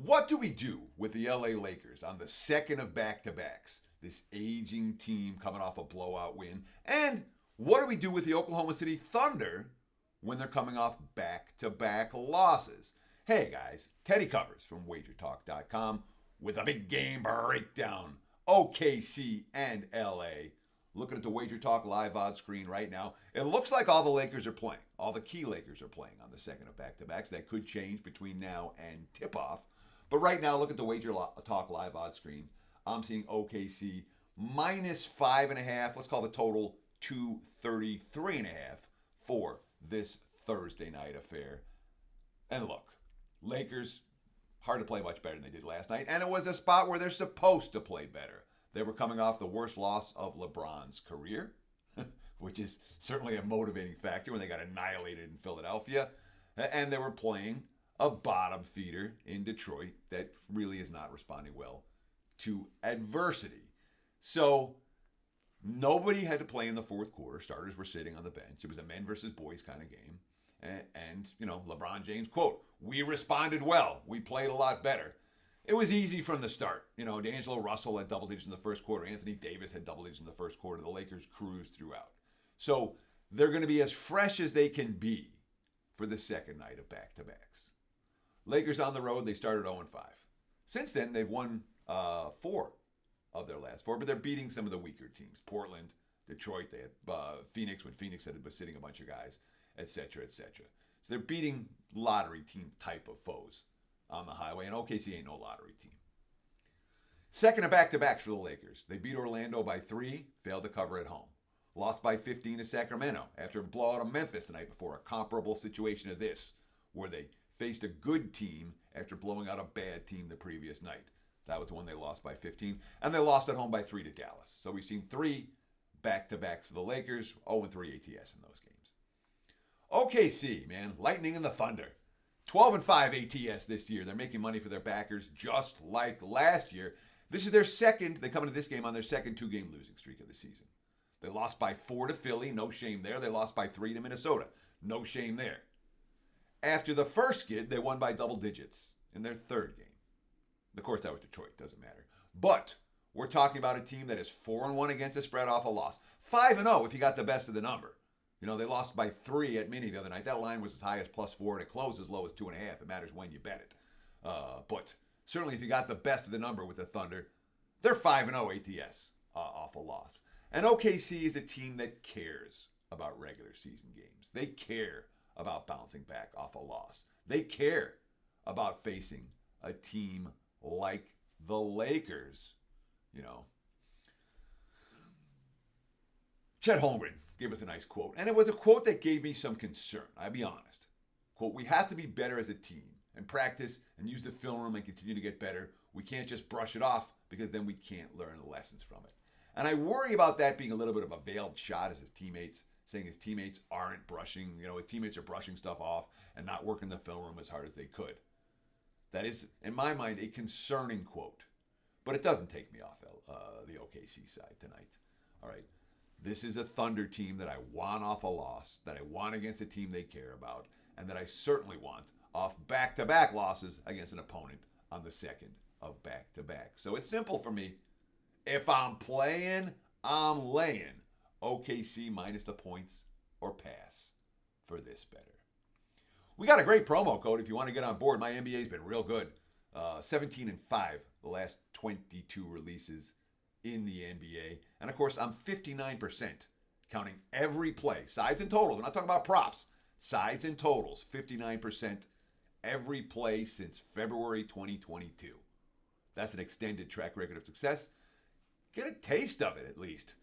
What do we do with the LA Lakers on the second of back-to-backs? This aging team coming off a blowout win. And what do we do with the Oklahoma City Thunder when they're coming off back-to-back losses? Hey guys, Teddy Covers from WagerTalk.com with a big game breakdown. OKC and LA. Looking at the Wager Talk live odds screen right now. It looks like all the Lakers are playing. All the key Lakers are playing on the second of back-to-backs. That could change between now and tip-off. But right now, look at the Wager Talk live odds screen. I'm seeing OKC minus 5.5. Let's call the total 233.5 for this Thursday night affair. And look, Lakers, hard to play much better than they did last night. And it was a spot where they're supposed to play better. They were coming off the worst loss of LeBron's career, which is certainly a motivating factor when they got annihilated in Philadelphia. And they were playing a bottom feeder in Detroit that really is not responding well to adversity. So nobody had to play in the fourth quarter. Starters were sitting on the bench. It was a men versus boys kind of game. And LeBron James, quote, "We responded well. We played a lot better." It was easy from the start. D'Angelo Russell had double digits in the first quarter. Anthony Davis had double digits in the first quarter. The Lakers cruised throughout. So they're going to be as fresh as they can be for the second night of back-to-backs. Lakers on the road, they started 0-5. Since then, they've won 4 of their last 4, but they're beating some of the weaker teams. Portland, Detroit, they had Phoenix when Phoenix was sitting a bunch of guys, et cetera, et cetera. So they're beating lottery team type of foes on the highway, and OKC ain't no lottery team. Second of back-to-backs for the Lakers. They beat Orlando by 3, failed to cover at home. Lost by 15 to Sacramento after a blowout of Memphis the night before, a comparable situation to this, where they faced a good team after blowing out a bad team the previous night. That was the one they lost by 15. And they lost at home by 3 to Dallas. So we've seen 3 back-to-backs for the Lakers, 0-3 ATS in those games. OKC, man, Lightning and the Thunder. 12-5 ATS this year. They're making money for their backers just like last year. This is their second, they come into this game on their second 2-game losing streak of the season. They lost by 4 to Philly, no shame there. They lost by 3 to Minnesota, no shame there. After the first skid, they won by double digits in their third game. Of course, that was Detroit, doesn't matter. But we're talking about a team that is 4-1 against the spread off a loss. 5-0 if you got the best of the number. They lost by 3 at Mini the other night. That line was as high as +4, and it closed as low as 2.5. It matters when you bet it. But certainly if you got the best of the number with the Thunder, they're 5-0 ATS off a loss. And OKC is a team that cares about regular season games. They care about bouncing back off a loss. They care about facing a team like the Lakers. Chet Holmgren gave us a nice quote, and it was a quote that gave me some concern, I'll be honest. Quote, "We have to be better as a team and practice and use the film room and continue to get better. We can't just brush it off because then we can't learn the lessons from it." And I worry about that being a little bit of a veiled shot as his teammates, saying his teammates aren't brushing, his teammates are brushing stuff off and not working the film room as hard as they could. That is, in my mind, a concerning quote. But it doesn't take me off the OKC side tonight. All right. This is a Thunder team that I want off a loss, that I want against a team they care about, and that I certainly want off back-to-back losses against an opponent on the second of back-to-back. So it's simple for me. If I'm playing, I'm laying OKC minus the points or pass for this better. We got a great promo code if you want to get on board. My NBA's been real good. 17-5 the last 22 releases in the NBA. And of course, I'm 59% counting every play, sides and totals. We're not talking about props, sides and totals. 59% every play since February 2022. That's an extended track record of success. Get a taste of it at least.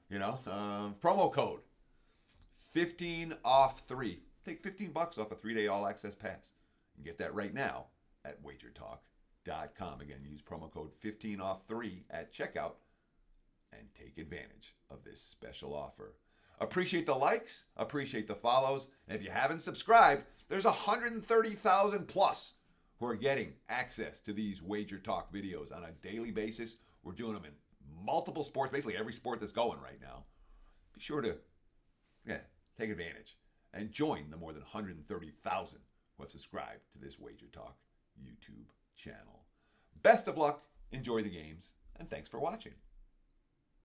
Promo code 15 off 3. Take $15 off a 3-day all access pass. You can get that right now at WagerTalk.com. Again, use promo code 15 off 3 at checkout and take advantage of this special offer. Appreciate the likes, appreciate the follows, and if you haven't subscribed, there's 130,000 plus who are getting access to these Wager Talk videos on a daily basis. We're doing them in multiple sports, basically every sport that's going right now. Be sure to take advantage and join the more than 130,000 who have subscribed to this Wager Talk YouTube channel. Best of luck, enjoy the games, and thanks for watching.